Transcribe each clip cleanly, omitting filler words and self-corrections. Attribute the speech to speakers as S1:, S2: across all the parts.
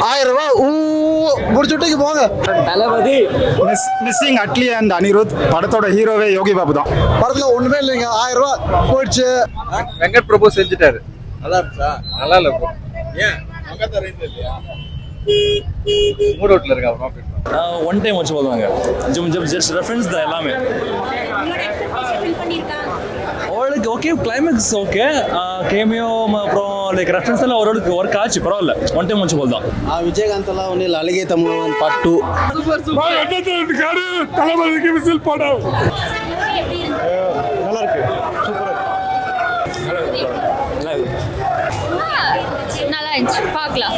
S1: 1000 ரூபாய் முடிச்சுட்டு போங்க.
S2: தளபதி மிஸ்ஸிங் அட்லி அண்ட் அனிருத். படத்தோட ஹீரோவே யோகி பாபு தான்.
S1: படத்துல ஒண்ணுமே இல்லைங்க. 1000 ரூபாய் போயிடுச்சு.
S3: வெங்கட் பிரபு செஞ்சுட்டாரு. நல்லா இருந்துச்சா? நல்லா இல்ல ப்ரோ. ஏன் மங்கத்த ரேஞ்ச் இல்லையா? மூட் அவுட்ல இருக்கா ப்ரோ?
S4: ஒன் டைம் வச்சு போடுவாங்க. ஜஸ்ட் ரெஃபரன்ஸ் தான் எல்லாமே. அவளுக்கு ஓகே, கிளைமேக்ஸ் ஓகே, கேமியோ அப்புறம் லைக் ரெஃபரன்ஸ் எல்லாம் ஓரளவுக்கு ஒர்க் ஆச்சு, பரவாயில்ல. ஒன் டைம் வச்சு போதும்.
S1: விஜயகாந்த் எல்லாம் ஒன்றும் இல்லை. அழகே தமிழ் பார்ட் 2
S2: தளபதிக்கு விசில் படம் நல்லா இருக்கு.
S5: நல்லா இருந்துச்சு, பார்க்கலாம்.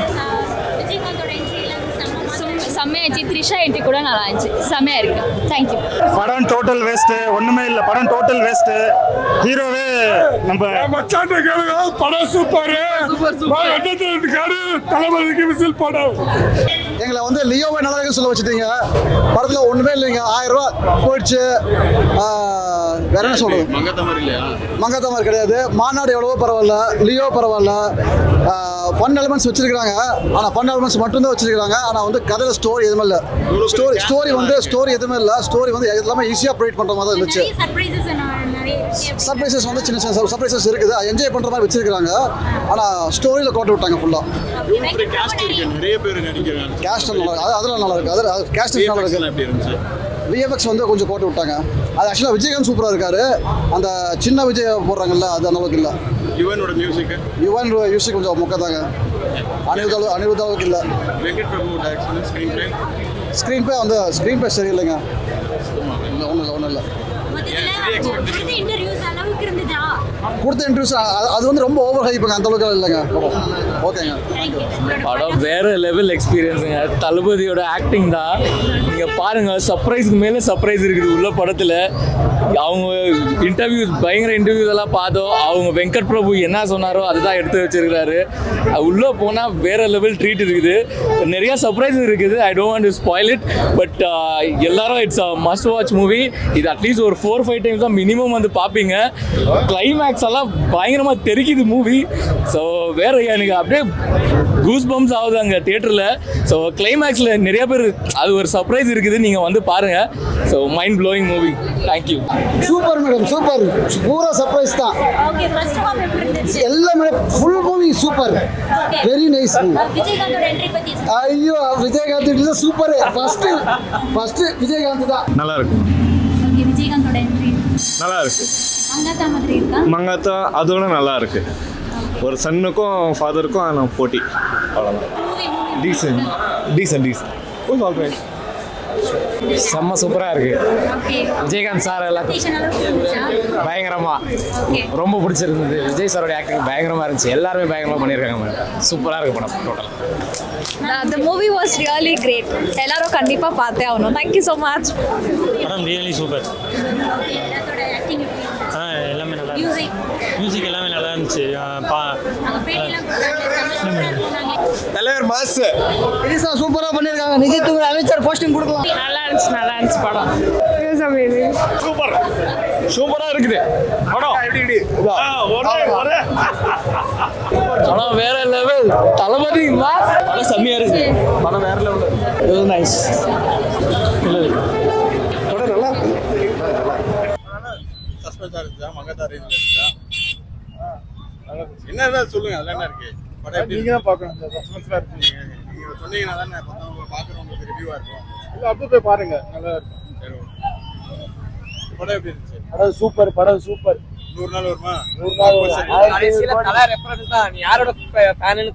S5: செம்மையாச்சு. த்ரிஷா என்ட்ரி கூட நல்லா இருந்துச்சு, செம்மையா இருக்கு. தேங்க்யூ.
S2: படம் டோட்டல் வேஸ்ட். ஒண்ணுமே இல்ல. படம் டோட்டல் வேஸ்ட். ஹீரோவே நம்ம மச்சான் கேளுங்க. படம் சூப்பர். தளபதிக்கு விசில் படம்.
S1: எங்களை வந்து லியோவை நல்லா இருக்கு சொல்ல வச்சுட்டீங்க. படத்துல ஒண்ணுமே இல்லைங்க. 1000 ரூபாய் போயிடுச்சு. வேற என்ன சொல்றது? மங்கத்த மாதிரி கிடையாது. மாநாடு எவ்வளவோ பரவாயில்ல, லியோ பரவாயில்ல. ஃபன் எலிமெண்ட்ஸ் வச்சிருக்காங்க. ஆனா ஃபன் எலிமெண்ட்ஸ் மட்டும்தான் வச்சிருக்காங்க. ஆனா வந்து கதையில ஸ்டோரி எதுவுமே இல்லை. ஸ்டோரி எதுவுமே இல்லை. ஸ்டோரி வந்து எல்லாமே ஈஸியாக ப்ரொவைட் பண்ணுற மாதிரி தான் இருந்துச்சு. சர்ப்ரைசஸ் வந்து சின்ன சின்ன சர்ப்ரைசஸ் இருக்குது. என்ஜாய் பண்ணுற மாதிரி வச்சிருக்காங்க. ஆனால் ஸ்டோரியில் கோட்டை விட்டாங்க ஃபுல்லாக. கேஸ்ட் அதெல்லாம் நல்லா இருக்கு. அது கேஸ்ட் நல்லா இருக்கு. விஎஃப்எக்ஸ் வந்து கொஞ்சம் கோட்டை விட்டாங்க. அது ஆக்சுவலாக விஜயகாந்த் சூப்பராக இருக்காரு. அந்த சின்ன விஜய் போடுறாங்கல்ல, அது அந்த அளவுக்கு இல்லை. யுவன் மியூசிக் கொஞ்சம் முக்கத்தாங்க. அனிருத் அளவுக்கு இல்லை. ஸ்க்ரீன் பிளே சரியில்லைங்க. ஒன்றும் இல்லை. கொடுத்த இன்டர்வியூஸ் அது வந்து ரொம்ப ஓவர் ஹைப்புங்க. அந்த அளவுக்கு இல்லைங்க. ஓகேங்க.
S4: படம் வேற லெவல் எக்ஸ்பீரியன்ஸுங்க. தளபதியோட ஆக்டிங் தான். நீங்கள் பாருங்கள், சர்ப்ரைஸ்க்கு மேலே சர்ப்ரைஸ் இருக்குது உள்ள படத்தில். அவங்க பயங்கர இன்டர்வியூஸ் எல்லாம் பார்த்தோம். அவங்க வெங்கட் பிரபு என்ன சொன்னாரோ அதுதான் எடுத்து வச்சிருக்கிறாரு. உள்ளே போனால் வேற லெவல் ட்ரீட் இருக்குது. நிறைய சர்ப்ரைஸ் இருக்குது. I don't want to spoil it. But எல்லாரும் இட்ஸ் மஸ்ட் வாட்ச் மூவி. இது அட்லீஸ்ட் ஒரு 4-5 டைம்ஸ் தான் மினிமம் வந்து பார்ப்பீங்க. கிளைமேக்ஸ் எல்லாம் பயங்கரமாக தெரிக்குது மூவி. ஸோ வேற எனக்கு அப்படியே கூஸ் பம்ப்ஸ் ஆகுது அங்கே தியேட்டரில். ஸோ கிளைமேக்ஸில் நிறைய பேர் அது ஒரு சர்ப்ரைஸ் இருக்குது. நீங்கள் வந்து பாருங்கள். So mind blowing movie. Thank you.
S1: Super madam, super. பூரா சர்ப்ரைஸ் தான். எல்லாமே full movie super. Very nice. ஐயோ, விஜயகாந்த் சூப்பர். ஃபர்ஸ்ட் விஜயகாந்த் தான்.
S2: நல்லா இருக்கு.
S5: விஜயகாந்தோட என்ட்ரி
S2: நல்லா இருக்கு.
S5: மங்காத்தா மாதிரி இருக்கா?
S2: மங்காத்தா அதோட நல்லா இருக்கு. ஒரு சன்னுக்கும் ஃபாதருக்கும் போட்டி. அவ்வளோதான். டீசன்ட்.
S6: செம்ம சூப்பராக இருக்கு.
S5: ஓகே.
S6: விஜயகாந்த் சார் எல்லாத்தையும் பயங்கரமா ரொம்ப பிடிச்சிருந்தது. விஜய் சாரோட ஆக்டிங் பயங்கரமா இருந்துச்சு. எல்லாருமே பயங்கரமா பண்ணியிருக்காங்க. சூப்பராக இருக்கு படம் total.
S5: The movie was really great. எல்லாரும் கண்டிப்பா பார்த்தே ஆகணும். Thank you so much.
S7: படம் ரியலி சூப்பர்.
S5: எல்லாத்தோட ஆக்டிங்
S7: எல்லாமே நல்லா இருந்துச்சு. மியூசிக் எல்லாமே நல்லா இருந்துச்சு.
S3: தலைவர் மாஸ்
S1: பெருசா சூப்பரா பண்ணிருக்காங்க. நிதித்துறை அமைச்சர் போஸ்டிங் கொடுக்கலாம்.
S5: நல்லா இருந்துச்சு படம்.
S2: சூப்பரா இருக்குது படம்.
S4: படம் வேற லெவல். தளபதி படம் செம்மையா இருக்கு. படம் வேற லெவல். நைஸ்.
S1: படம் நல்லா இருக்கு.
S3: சஸ்பென்ஸா இருந்துச்சா? மங்கத்தா ரேஞ்ச்ல இருந்துச்சா? என்ன சொல்லுங்க. அதெல்லாம் என்ன இருக்கு? படம் நீங்க தான் பார்க்கணும். சஸ்பென்ஸா இருக்கு. நீங்க சொன்னீங்கன்னா தானே பார்க்குறவங்களுக்கு ரிவ்யூவா இருக்கும். இல்ல அப்படியே போய் பாருங்க. நல்லா இருக்கும். படம் எப்படி இருந்துச்சு? படம் சூப்பர். 100 நாள் வருமா? 100 நாள்
S8: கடைசியில தலை ரெஃபரன்ஸ் தான். நீ யாரோட ஃபேனுன்னு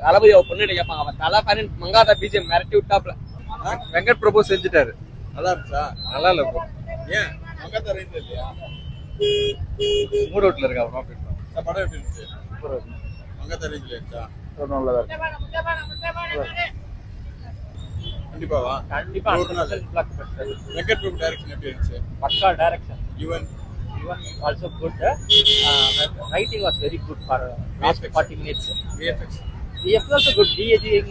S8: தளபதி பொண்ணு கேட்பாங்க. அவன் தலை ஃபேனு மங்காதா பிஜிஎம் மிரட்டி விட்டாப்ல.
S3: வெங்கட் பிரபு செஞ்சுட்டாரு. நல்லா இருந்துச்சா? நல்லா இல்ல ப்ரோ. ஏன் மங்கத்தா ரேஞ்ச் இல்லையா? மூட் அவுட்ல இருக்கா ப்ரோ? படம் எப்படி இருந்துச்சு? மங்கத்தா ரேஞ்ச்ல இருந்துச்சா? நல்லதா இருக்கு. கண்டிப்பாவா? கண்டிப்பா. வெங்கட் பிரபு டைரக்ஷன் எப்படி இருந்துச்சு?
S8: பக்கா direction.
S3: Yuvan
S8: also good. Writing was very good for last 40 minutes.
S3: VFX
S8: also good. De-aging,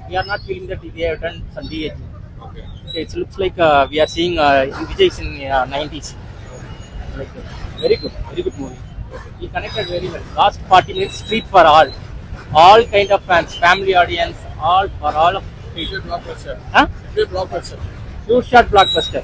S8: we are not feeling that they have done some de-aging.
S3: Okay.
S8: It looks like we are seeing Vijay's in 90s. Like very good movie. He connected very well. Last 40 minutes, street for all kind of fans, family audience, all for all
S3: black Bastar
S8: Huh?
S3: Black Bastar
S8: Huge shot blockbuster.